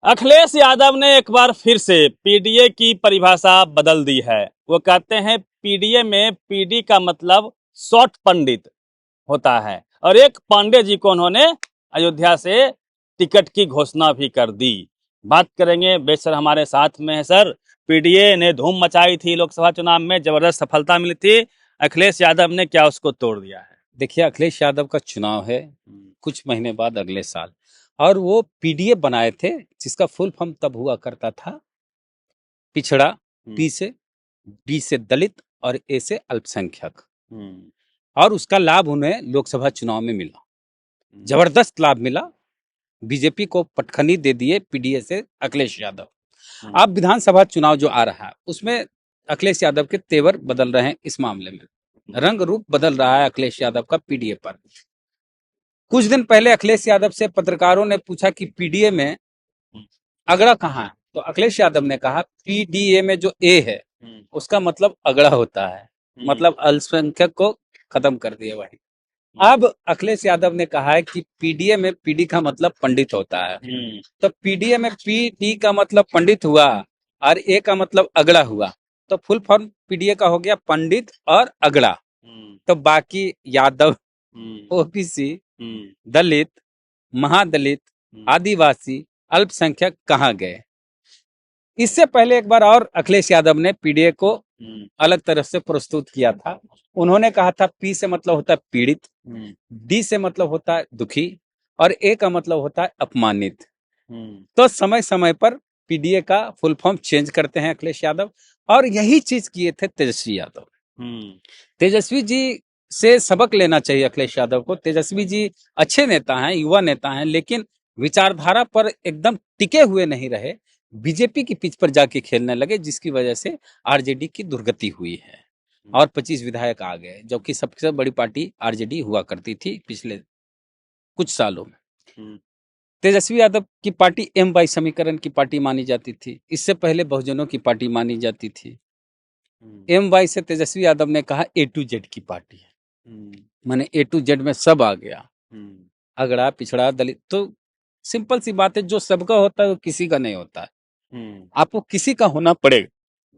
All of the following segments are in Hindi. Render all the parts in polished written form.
अखिलेश यादव ने एक बार फिर से पीडीए की परिभाषा बदल दी है। वो कहते हैं पीडीए में पीडी का मतलब शॉर्ट पंडित होता है और एक पांडे जी को उन्होंने अयोध्या से टिकट की घोषणा भी कर दी। बात करेंगे, बेशर हमारे साथ में है सर। पीडीए ने धूम मचाई थी लोकसभा चुनाव में, जबरदस्त सफलता मिली थी। अखिलेश यादव ने क्या उसको तोड़ दिया है? देखिए, अखिलेश यादव का चुनाव है कुछ महीने बाद अगले साल, और वो पीडीए बनाए थे जिसका फुल फॉर्म तब हुआ करता था पिछड़ा, पी से, डी से दलित और ए से अल्पसंख्यक। और उसका लाभ उन्हें लोकसभा चुनाव में मिला, जबरदस्त लाभ मिला। बीजेपी को पटखनी दे दिए पीडीए से अखिलेश यादव। अब विधानसभा चुनाव जो आ रहा है उसमें अखिलेश यादव के तेवर बदल रहे हैं। इस मामले में रंग रूप बदल रहा है अखिलेश यादव का पीडीए पर। कुछ दिन पहले अखिलेश यादव से पत्रकारों ने पूछा कि पीडीए में अगड़ा कहाँ है, तो अखिलेश यादव ने कहा पीडीए में जो ए है उसका मतलब अगड़ा होता है, मतलब अल्पसंख्यक को खत्म कर दिए वही। अब अखिलेश यादव ने कहा है कि पीडीए में पीडी का मतलब पंडित होता है, तो पीडीए में पीडी का मतलब पंडित हुआ और ए का मतलब अगड़ा हुआ, तो फुल फॉर्म पीडीए का हो गया पंडित और अगड़ा। तो बाकी यादव, ओबीसी, दलित, महादलित, आदिवासी, अल्पसंख्यक कहाँ गए? इससे पहले एक बार और अखिलेश यादव ने पीडीए को अलग तरह से प्रस्तुत किया था। उन्होंने कहा था पी से मतलब होता है पीड़ित, डी से मतलब होता है दुखी और ए का मतलब होता है अपमानित। तो समय समय पर पीडीए का फुल फॉर्म चेंज करते हैं अखिलेश यादव, और यही चीज किए थे तेजस्वी यादव। तेजस्वी जी से सबक लेना चाहिए अखिलेश यादव को। तेजस्वी जी अच्छे नेता हैं, युवा नेता हैं, लेकिन विचारधारा पर एकदम टिके हुए नहीं रहे, बीजेपी की पिच पर जाके खेलने लगे, जिसकी वजह से आरजेडी की दुर्गति हुई है और 25 विधायक आ गए, जबकि सबसे बड़ी पार्टी आरजेडी हुआ करती थी पिछले कुछ सालों में। तेजस्वी यादव की पार्टी एम वाई समीकरण की पार्टी मानी जाती थी, इससे पहले बहुजनों की पार्टी मानी जाती थी। एम वाई से तेजस्वी यादव ने कहा ए टू जेड की पार्टी है, माने ए टू जेड में सब आ गया, अगड़ा पिछड़ा दलित। तो सिंपल सी बात है, जो सबका होता है वो किसी का नहीं होता है, आपको किसी का होना पड़ेगा।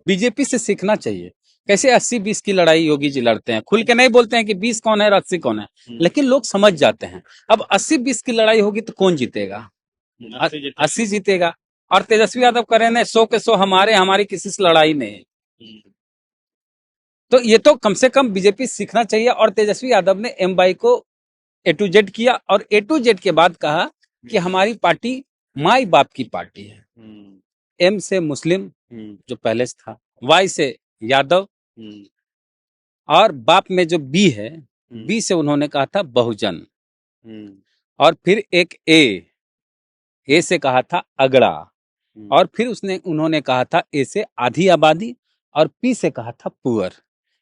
बीजेपी से सीखना चाहिए कैसे 80-20 की लड़ाई योगी जी लड़ते हैं, खुल के नहीं बोलते हैं कि 20 कौन है और 80 कौन है, लेकिन लोग समझ जाते हैं। अब 80-20 की लड़ाई होगी तो कौन जीतेगा? 80 जीतेगा। और तेजस्वी यादव कह रहे हैं 100 के 100 हमारे, हमारी किसी से लड़ाई नहीं है। तो ये तो कम से कम बीजेपी सीखना चाहिए। और तेजस्वी यादव ने एम वाई को ए टू जेड किया, और ए टू जेड के बाद कहा कि हमारी पार्टी माई बाप की पार्टी है। एम से मुस्लिम जो पहले से था, वाई से यादव, और बाप में जो बी है, बी से उन्होंने कहा था बहुजन, और फिर एक ए से कहा था अगड़ा, और फिर उन्होंने कहा था ए से आधी आबादी, और पी से कहा था पुअर।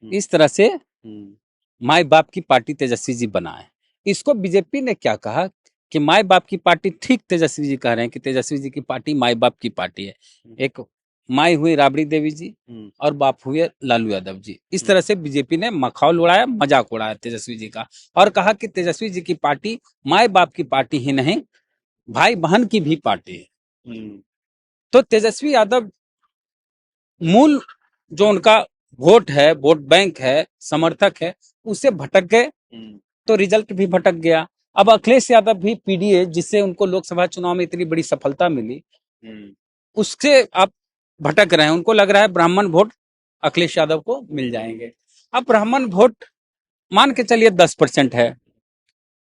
इस तरह से माई बाप की पार्टी तेजस्वी जी बनाए। इसको बीजेपी ने क्या कहा कि माई बाप की पार्टी, ठीक तेजस्वी जी कह रहे हैं कि तेजस्वी जी की पार्टी माई बाप की पार्टी है। एक माई हुई राबड़ी देवी जी और बाप हुए लालू यादव जी। इस तरह से बीजेपी ने मखौल उड़ाया, मजाक उड़ाया तेजस्वी जी का, और कहा कि तेजस्वी जी की पार्टी माई बाप की पार्टी ही नहीं, भाई बहन की भी पार्टी है। तो तेजस्वी यादव मूल जो उनका वोट है, वोट बैंक है, समर्थक है, उससे भटक गए, तो रिजल्ट भी भटक गया। अब अखिलेश यादव भी पीडीए, जिससे उनको लोकसभा चुनाव में इतनी बड़ी सफलता मिली, उससे आप भटक रहे हैं। उनको लग रहा है ब्राह्मण वोट अखिलेश यादव को मिल जाएंगे। अब ब्राह्मण वोट मान के चलिए 10% है,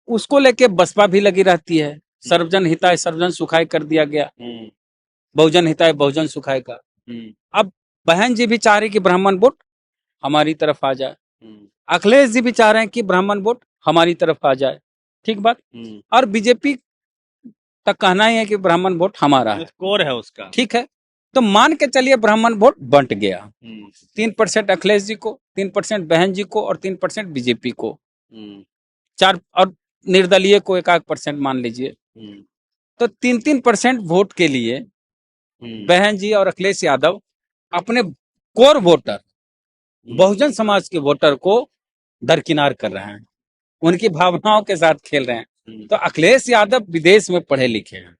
उसको लेके बसपा भी लगी रहती है। सर्वजन हिताय सर्वजन सुखाय कर दिया गया, बहुजन हिताय बहुजन सुखाय का। अब बहन जी भी चाह रही कि ब्राह्मण वोट हमारी तरफ आ जाए, अखिलेश जी भी चाह रहे हैं कि ब्राह्मण वोट हमारी तरफ आ जाए, ठीक बात। और बीजेपी का कहना ही है कि ब्राह्मण वोट हमारा है, स्कोर है उसका, ठीक है। तो मान के चलिए ब्राह्मण वोट बंट गया, 3% अखिलेश जी को, 3% बहन जी को, और 3% बीजेपी को, 4 और निर्दलीय को 1% मान लीजिए। तो 3-3% वोट के लिए बहन जी और अखिलेश यादव अपने कोर वोटर, बहुजन समाज के वोटर को दरकिनार कर रहे हैं, उनकी भावनाओं के साथ खेल रहे हैं। तो अखिलेश यादव विदेश में पढ़े लिखे हैं,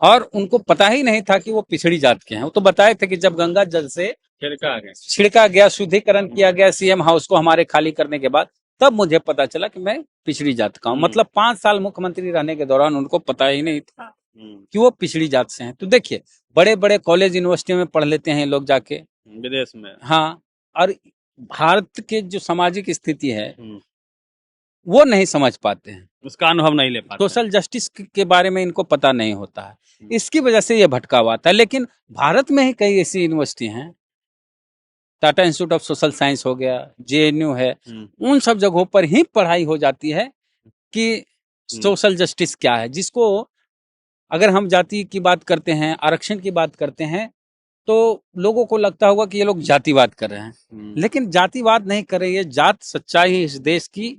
और उनको पता ही नहीं था कि वो पिछड़ी जात के हैं। वो तो बताए थे कि जब गंगा जल से छिड़का गया, शुद्धिकरण किया गया सीएम हाउस को हमारे खाली करने के बाद, तब मुझे पता चला कि मैं पिछड़ी जात का हूँ। मतलब 5 साल मुख्यमंत्री रहने के दौरान उनको पता ही नहीं था कि वो पिछड़ी जात से हैं। तो देखिए, बड़े बड़े कॉलेज यूनिवर्सिटी में पढ़ लेते हैं लोग जाके विदेश में। हाँ, और भारत के जो सामाजिक स्थिति है वो नहीं समझ पाते हैं, उसका अनुभव नहीं ले पाते। सोशल जस्टिस के बारे में इनको पता नहीं होता है, इसकी वजह से ये भटकाव आता है। लेकिन भारत में ही कई ऐसी यूनिवर्सिटी हैं, Tata institute of social science हो गया, जेएनयू है, उन सब जगहों पर ही पढ़ाई हो जाती है कि सोशल जस्टिस क्या है। जिसको अगर हम जाति की बात करते हैं, आरक्षण की बात करते हैं, तो लोगों को लगता होगा कि ये लोग जातिवाद कर रहे हैं, लेकिन जातिवाद नहीं कर रहे। ये जात सच्चाई है इस देश की।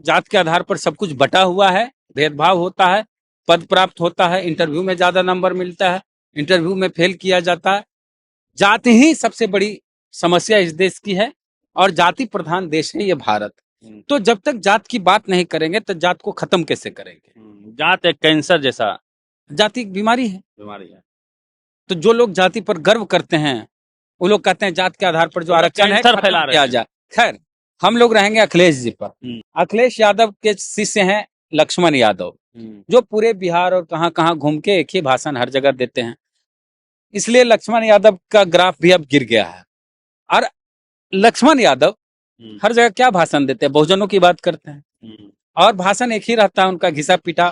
जात के आधार पर सब कुछ बटा हुआ है, भेदभाव होता है, पद प्राप्त होता है, इंटरव्यू में ज्यादा नंबर मिलता है, इंटरव्यू में फेल किया जाता है। जात ही सबसे बड़ी समस्या इस देश की है और जाति प्रधान देश है ये भारत। तो जब तक जात की बात नहीं करेंगे तो जात को खत्म कैसे करेंगे? जात एक कैंसर जैसा जाति एक बीमारी है। बीमारी है। तो जो लोग जाति पर गर्व करते हैं वो लोग कहते हैं जात के आधार पर जो आरक्षण है कैंसर फैला रहे किया हैं। जाए। खैर, हम लोग रहेंगे अखिलेश जी पर। अखिलेश यादव के शिष्य हैं लक्ष्मण यादव, जो पूरे बिहार और कहां कहां घूम के एक ही भाषण हर जगह देते हैं। इसलिए लक्ष्मण यादव का ग्राफ भी अब गिर गया है। और लक्ष्मण यादव हर जगह क्या भाषण देते हैं? बहुजनों की बात करते हैं और भाषण एक ही रहता है उनका, घिसा पीटा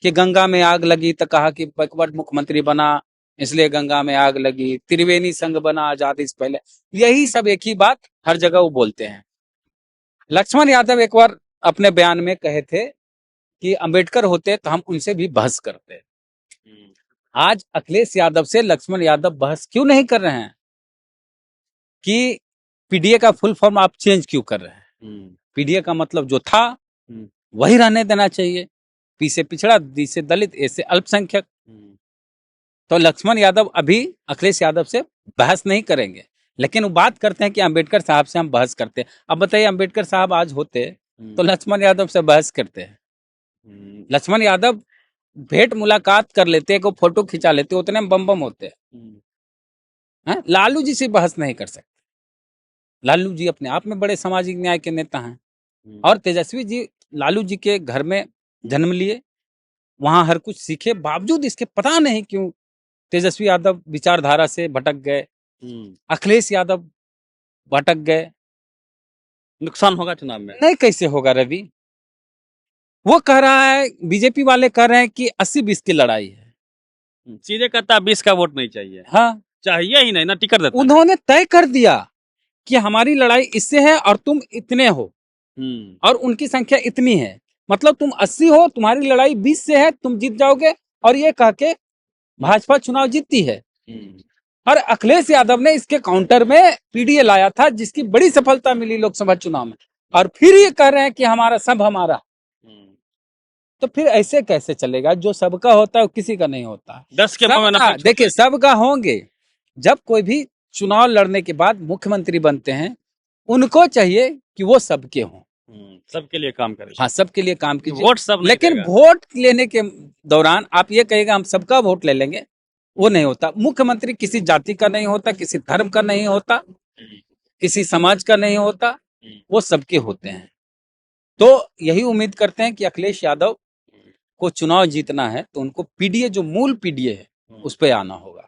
कि गंगा में आग लगी तो कहा कि बैकवर्ड मुख्यमंत्री बना इसलिए गंगा में आग लगी, त्रिवेणी संघ बना आजादी से पहले। यही सब एक ही बात हर जगह वो बोलते हैं। लक्ष्मण यादव एक बार अपने बयान में कहे थे कि अंबेडकर होते तो हम उनसे भी बहस करते। आज अखिलेश यादव से लक्ष्मण यादव बहस क्यों नहीं कर रहे हैं कि पीडीए का फुल फॉर्म आप चेंज क्यों कर रहे हैं? पीडीए का मतलब जो था वही रहने देना चाहिए। पी से पिछड़ा, डी से दलित, ए से अल्पसंख्यक। तो लक्ष्मण यादव अभी अखिलेश यादव से बहस नहीं करेंगे, लेकिन वो बात करते हैं कि अंबेडकर साहब से हम बहस करते हैं। अब बताइए, अंबेडकर साहब आज होते तो लक्ष्मण यादव से बहस करते हैं। लक्ष्मण यादव भेंट मुलाकात कर लेते, को फोटो खिंचा लेते, उतने में बम बम होते हैं। लालू जी से बहस नहीं कर सकते। लालू जी अपने आप में बड़े सामाजिक न्याय के नेता हैं और तेजस्वी जी लालू जी के घर में जन्म लिए, वहां हर कुछ सीखे, बावजूद इसके पता नहीं क्यों तेजस्वी यादव विचारधारा से भटक गए, अखिलेश यादव भटक गए। नुकसान होगा चुनाव में? नहीं, कैसे होगा रवि? वो कह रहा है, बीजेपी वाले कह रहे हैं कि 80-20 की लड़ाई है। सीधे कहता 20 का वोट नहीं चाहिए। हाँ, चाहिए ही नहीं ना, टिकट देता। उन्होंने तय कर दिया कि हमारी लड़ाई इससे है और तुम इतने हो और उनकी संख्या इतनी है, मतलब तुम 80 हो, तुम्हारी लड़ाई 20 से है, तुम जीत जाओगे। और ये कह के भाजपा चुनाव जीतती है। और अखिलेश यादव ने इसके काउंटर में पीडीए लाया था, जिसकी बड़ी सफलता मिली लोकसभा चुनाव में, और फिर ये कह रहे हैं कि हमारा सब हमारा। तो फिर ऐसे कैसे चलेगा? जो सबका होता है वो किसी का नहीं होता। 10 के देखिए, सबका होंगे। जब कोई भी चुनाव लड़ने के बाद मुख्यमंत्री बनते हैं, उनको चाहिए कि वो सबके हों, सबके लिए काम करें। हाँ, सबके लिए काम कीजिए। वोट सब नहीं लेकिन देगा। वोट लेने के दौरान आप ये कहेगा हम सबका वोट ले लेंगे, वो नहीं होता। मुख्यमंत्री किसी जाति का नहीं होता, किसी धर्म का नहीं होता, किसी समाज का नहीं होता, वो सबके होते हैं। तो यही उम्मीद करते हैं कि अखिलेश यादव को चुनाव जीतना है तो उनको पीडीए, जो मूल पीडीए है, उस पर आना होगा।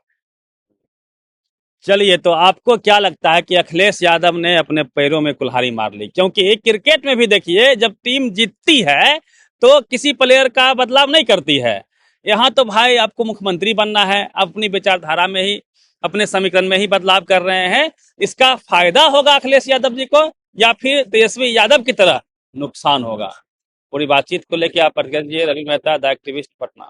चलिए, तो आपको क्या लगता है कि अखिलेश यादव ने अपने पैरों में कुल्हाड़ी मार ली? क्योंकि क्रिकेट में भी देखिए, जब टीम जीतती है तो किसी प्लेयर का बदलाव नहीं करती है। यहाँ तो भाई आपको मुख्यमंत्री बनना है, अपनी विचारधारा में ही, अपने समीकरण में ही बदलाव कर रहे हैं। इसका फायदा होगा अखिलेश यादव जी को या फिर तेजस्वी यादव की तरह नुकसान होगा? पूरी बातचीत को लेकर आप प्रतिक्रिया दीजिए। Ravi Mehta, the activist, Patna.